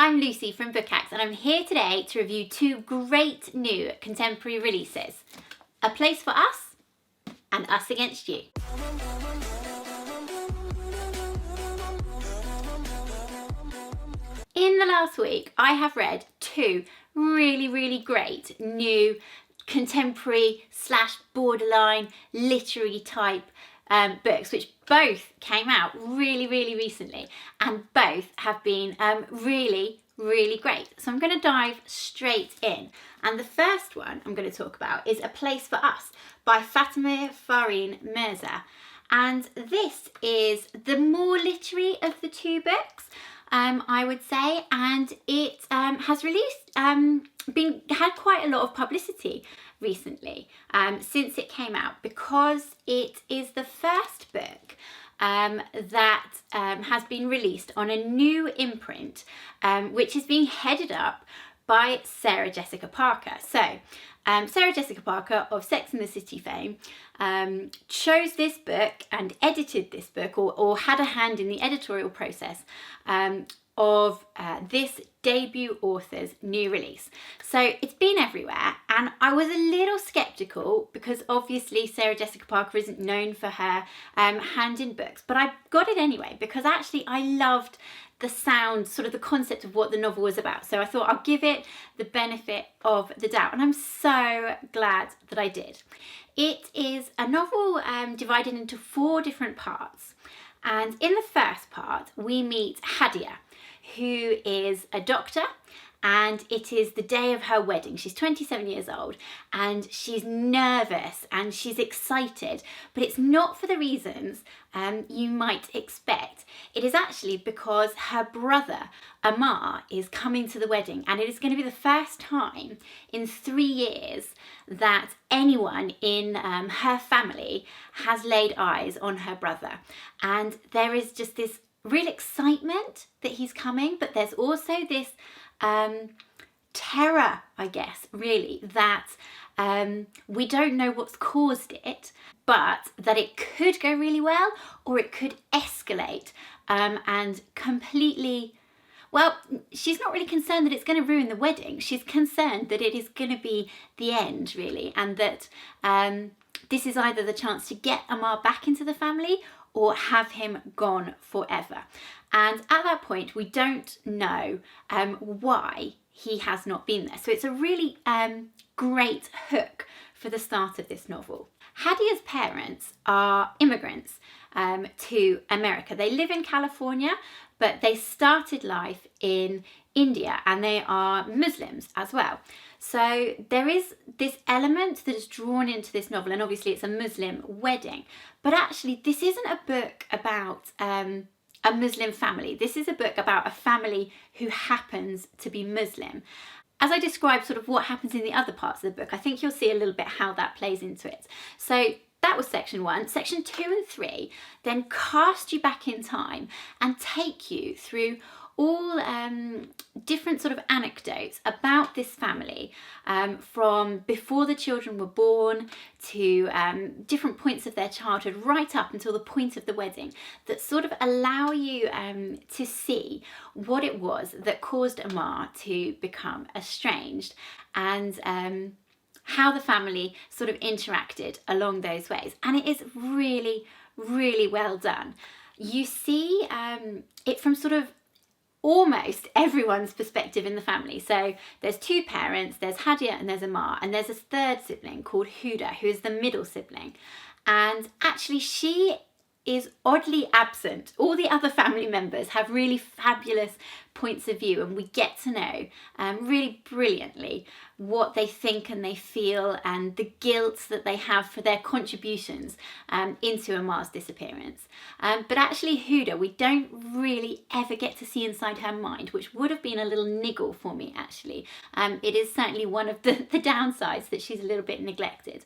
I'm Lucy from Book Hacks, and I'm here today to review two great new contemporary releases, A Place for Us and Us Against You. In the last week, I have read two really great new contemporary / borderline literary type books, which both came out really recently, and both have been really great. So I'm going to dive straight in, and the first one I'm going to talk about is A Place for Us by Fatima Farheen Mirza, and this is the more literary of the two books, I would say, and it has released had quite a lot of publicity recently since it came out, because it is the first book that has been released on a new imprint, which is being headed up by Sarah Jessica Parker. So Sarah Jessica Parker of Sex and the City fame chose this book and edited this book, or had a hand in the editorial process of this debut author's new release. So it's been everywhere, and I was a little skeptical because obviously Sarah Jessica Parker isn't known for her hand in books, but I got it anyway because actually I loved the sound, sort of the concept of what the novel was about. So I thought I'll give it the benefit of the doubt, and I'm so glad that I did. It is a novel divided into 4 different parts, and in the first part we meet Hadia, who is a doctor, and it is the day of her wedding. She's 27 years old, and she's nervous and she's excited, but it's not for the reasons you might expect. It is actually because her brother Amar is coming to the wedding, and it is going to be the first time in 3 years that anyone in her family has laid eyes on her brother, and there is just this real excitement that he's coming, but there's also this terror, I guess, really, that we don't know what's caused it, but that it could go really well or it could escalate and completely, well, she's not really concerned that it's going to ruin the wedding. She's concerned that it is going to be the end, really, and that this is either the chance to get Amar back into the family or have him gone forever. And at that point, we don't know why he has not been there. So it's a really great hook for the start of this novel. Hadia's parents are immigrants to America. They live in California, but they started life in India, and they are Muslims as well. So there is this element that is drawn into this novel, and obviously it's a Muslim wedding, but actually this isn't a book about a Muslim family. This is a book about a family who happens to be Muslim. As I describe sort of what happens in the other parts of the book, I think you'll see a little bit how that plays into it. So that was section 1. Section 2 and 3 then cast you back in time and take you through all different sort of anecdotes about this family, from before the children were born to different points of their childhood, right up until the point of the wedding, that sort of allow you to see what it was that caused Amar to become estranged, and how the family sort of interacted along those ways. And it is really well done. You see it from sort of almost everyone's perspective in the family. So there's 2 parents, there's Hadia and there's Amar, and there's a 3rd sibling called Huda, who is the middle sibling. And actually she is oddly absent. All the other family members have really fabulous points of view, and we get to know really brilliantly what they think and they feel, and the guilt that they have for their contributions into Amar's disappearance. But actually Huda, we don't really ever get to see inside her mind, which would have been a little niggle for me, actually. It is certainly one of the downsides, that she's a little bit neglected.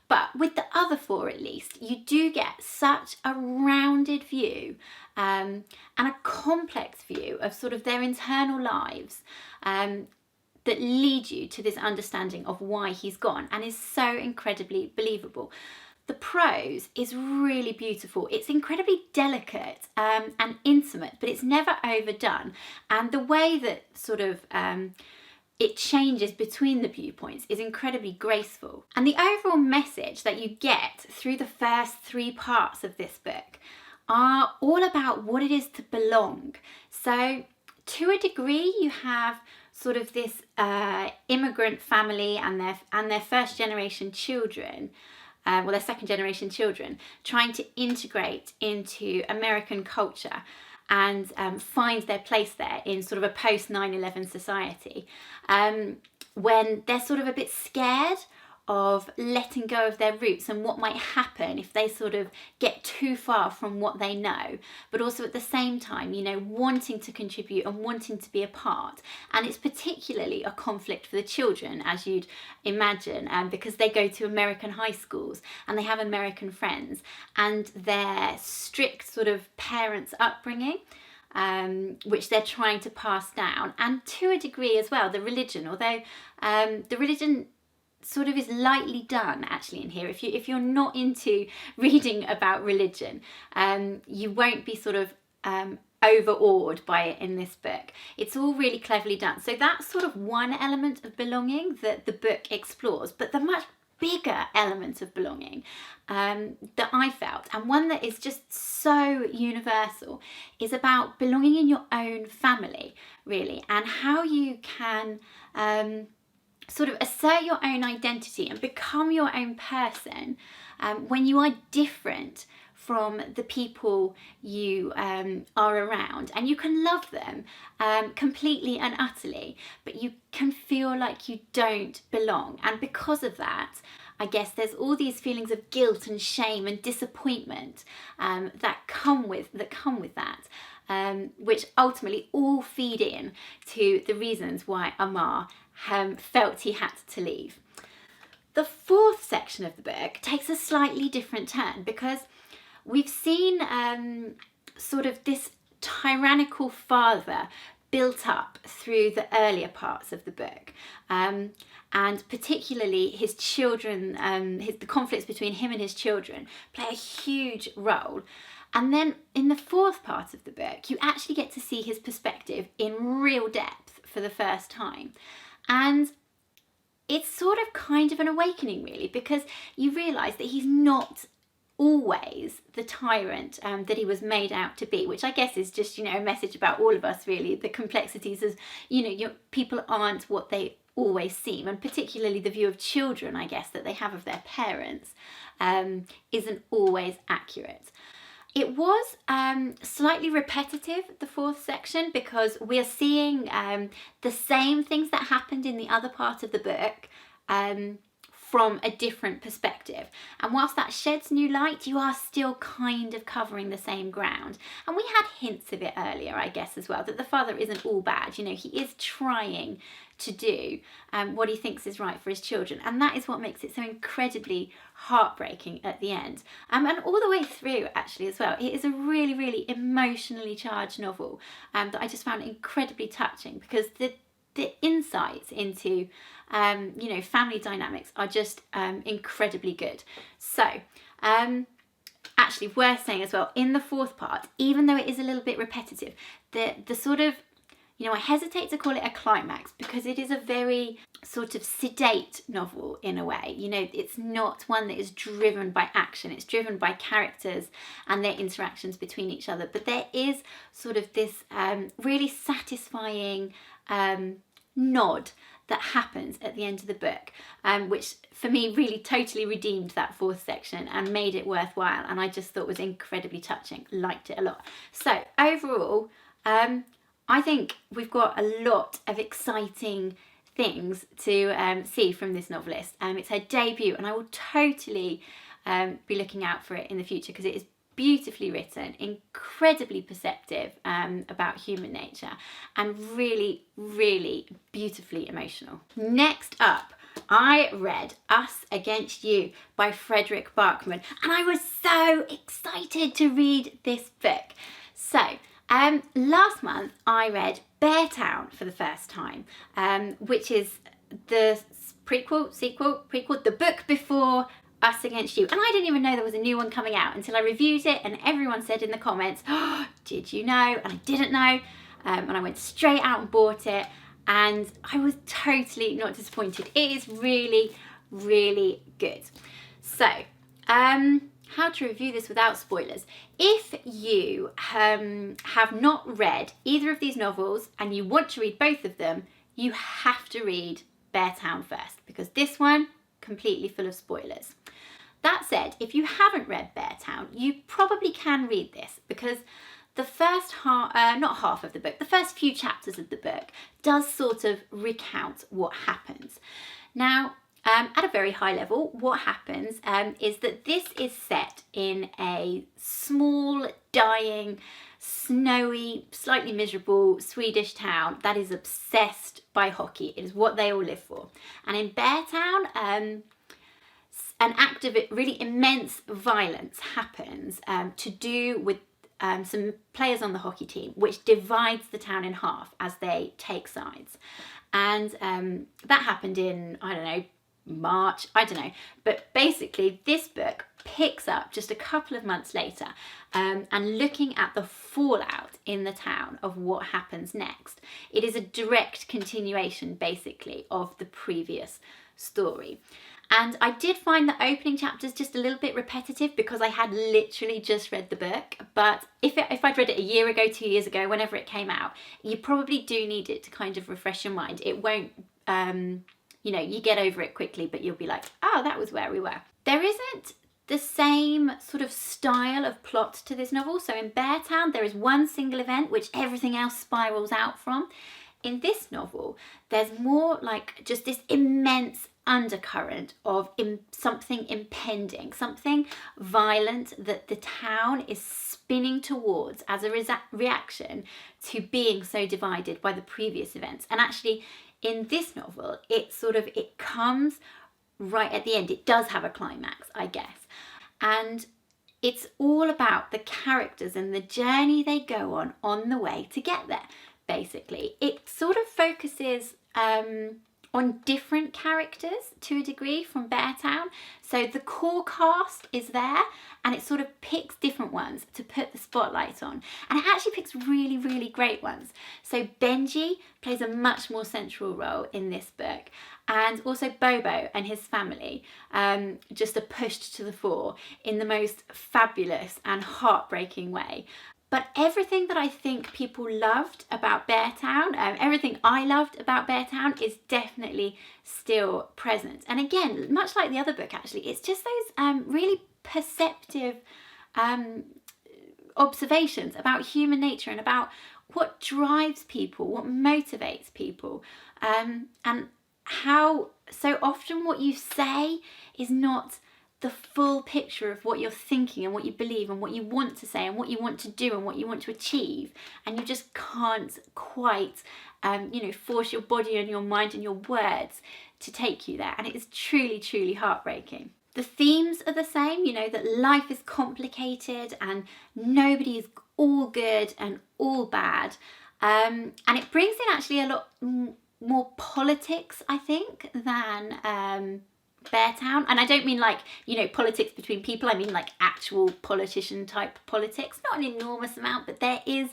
But with the other 4, at least, you do get such a rounded view and a complex view of sort of their internal lives that lead you to this understanding of why he's gone, and is so incredibly believable. The prose is really beautiful. It's incredibly delicate and intimate, but it's never overdone. And the way that sort of it changes between the viewpoints is incredibly graceful. And the overall message that you get through the first 3 parts of this book are all about what it is to belong. So to a degree, you have sort of this immigrant family and their first generation children, their second generation children, trying to integrate into American culture and find their place there in sort of a post 9/11 society, when they're sort of a bit scared of letting go of their roots and what might happen if they sort of get too far from what they know, but also at the same time, you know, wanting to contribute and wanting to be a part. And it's particularly a conflict for the children, as you'd imagine, because they go to American high schools and they have American friends, and their strict sort of parents' upbringing, which they're trying to pass down, and to a degree as well, the religion, although the religion sort of is lightly done actually in here. If you're not into reading about religion, you won't be sort of overawed by it in this book. It's all really cleverly done. So that's sort of one element of belonging that the book explores, but the much bigger element of belonging that I felt, and one that is just so universal, is about belonging in your own family, really, and how you can sort of assert your own identity and become your own person when you are different from the people you are around, and you can love them completely and utterly, but you can feel like you don't belong. And because of that, I guess there's all these feelings of guilt and shame and disappointment that come with that, which ultimately all feed in to the reasons why Amar felt he had to leave. The 4th section of the book takes a slightly different turn, because we've seen sort of this tyrannical father built up through the earlier parts of the book, and particularly his children, the conflicts between him and his children play a huge role. And then in the 4th part of the book, you actually get to see his perspective in real depth for the first time. And it's sort of kind of an awakening, really, because you realise that he's not always the tyrant that he was made out to be, which I guess is just, you know, a message about all of us, really. The complexities of, you know, people aren't what they always seem, and particularly the view of children, I guess, that they have of their parents isn't always accurate. It was slightly repetitive, the 4th section, because we're seeing the same things that happened in the other part of the book from a different perspective. And whilst that sheds new light, you are still kind of covering the same ground. And we had hints of it earlier, I guess, as well, that the father isn't all bad. You know, he is trying to do what he thinks is right for his children, and that is what makes it so incredibly heartbreaking at the end, and all the way through actually as well. It is a really, really emotionally charged novel that I just found incredibly touching, because the insights into you know, family dynamics are just incredibly good. So actually worth saying as well, in the 4th part, even though it is a little bit repetitive, the sort of, you know, I hesitate to call it a climax, because it is a very sort of sedate novel in a way. You know, it's not one that is driven by action. It's driven by characters and their interactions between each other. But there is sort of this really satisfying nod that happens at the end of the book, which for me really totally redeemed that 4th section and made it worthwhile. And I just thought was incredibly touching. Liked it a lot. So overall, I think we've got a lot of exciting things to see from this novelist. It's her debut, and I will totally be looking out for it in the future, because it is beautifully written, incredibly perceptive about human nature, and really, really beautifully emotional. Next up, I read Us Against You by Frederic Bachman, and I was so excited to read this book. So, last month I read Beartown for the first time, which is the the book before Us Against You. And I didn't even know there was a new one coming out until I reviewed it, and everyone said in the comments, oh, did you know? And I didn't know. And I went straight out and bought it, and I was totally not disappointed. It is really, really good. So, how to review this without spoilers. If you have not read either of these novels and you want to read both of them, you have to read Beartown first, because this one, completely full of spoilers. That said, if you haven't read Beartown, you probably can read this, because the first not half of the book, the first few chapters of the book does sort of recount what happens. Now, at a very high level, what happens is that this is set in a small, dying, snowy, slightly miserable Swedish town that is obsessed by hockey. It is what they all live for. And in Beartown, an act of really immense violence happens to do with some players on the hockey team, which divides the town in half as they take sides. And that happened in, I don't know, March, I don't know. But basically, this book picks up just a couple of months later and looking at the fallout in the town of what happens next. It is a direct continuation, basically, of the previous story. And I did find the opening chapters just a little bit repetitive because I had literally just read the book. But if I'd read it a year ago, 2 years ago, whenever it came out, you probably do need it to kind of refresh your mind. It won't, you know, you get over it quickly, but you'll be like, oh, that was where we were. There isn't the same sort of style of plot to this novel. So in Beartown, there is one single event which everything else spirals out from. In this novel, there's more like just this immense undercurrent of something impending, something violent that the town is spinning towards as a reaction to being so divided by the previous events. And actually, in this novel, it comes right at the end. It does have a climax, I guess. And it's all about the characters and the journey they go on the way to get there, basically. It sort of focuses on different characters to a degree from Beartown. So the core cast is there, and it sort of picks different ones to put the spotlight on. And it actually picks really, really great ones. So Benji plays a much more central role in this book. And also Bobo and his family just are pushed to the fore in the most fabulous and heartbreaking way. But everything that I think people loved about Beartown, everything I loved about Beartown is definitely still present. And again, much like the other book actually, it's just those really perceptive observations about human nature and about what drives people, what motivates people, and how so often what you say is not the full picture of what you're thinking and what you believe and what you want to say and what you want to do and what you want to achieve, and you just can't quite force your body and your mind and your words to take you there. And it is truly, truly heartbreaking. The themes are the same, that life is complicated and nobody is all good and all bad, and it brings in actually a lot more politics, I think, than Beartown. And I don't mean like, politics between people. I mean like actual politician type politics. Not an enormous amount, but there is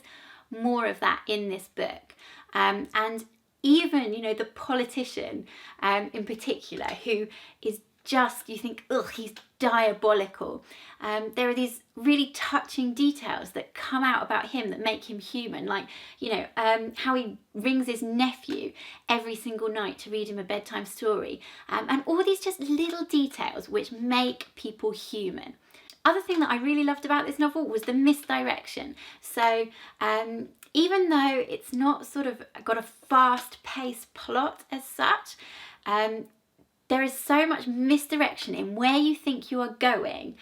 more of that in this book. And even, the politician in particular, who is just, you think, ugh, he's diabolical. There are these really touching details that come out about him that make him human, like, how he rings his nephew every single night to read him a bedtime story, and all these just little details which make people human. Other thing that I really loved about this novel was the misdirection. So even though it's not sort of got a fast-paced plot as such, there is so much misdirection in where you think you are going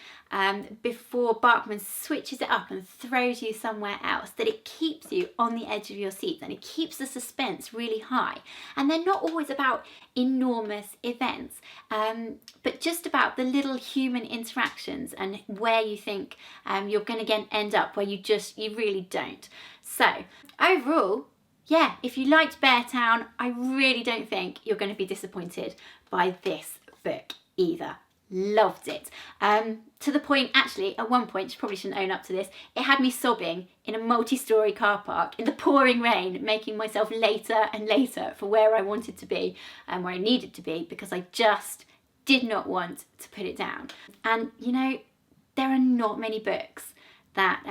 before Bachman switches it up and throws you somewhere else, that it keeps you on the edge of your seat and it keeps the suspense really high. And they're not always about enormous events, but just about the little human interactions and where you think you're going to end up, where you really don't. So overall, yeah, if you liked Beartown, I really don't think you're going to be disappointed by this book either. loved it. To the point, actually, at one point, she probably shouldn't own up to this, it had me sobbing in a multi-storey car park in the pouring rain, making myself later and later for where I wanted to be and where I needed to be, because I just did not want to put it down. And you know, there are not many books that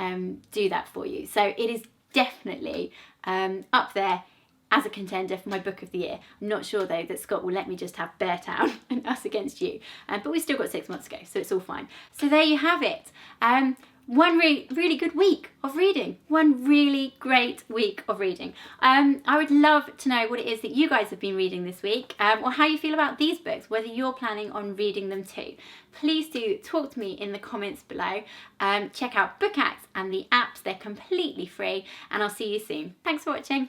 do that for you. So it is definitely up there as a contender for my book of the year. I'm not sure though that Scott will let me just have Beartown and Us Against You, but we've still got 6 months to go, so it's all fine. So there you have it. One really good week of reading. One really great week of reading. I would love to know what it is that you guys have been reading this week, or how you feel about these books, whether you're planning on reading them too. Please do talk to me in the comments below. Check out Book Acts and the apps, they're completely free, and I'll see you soon. Thanks for watching.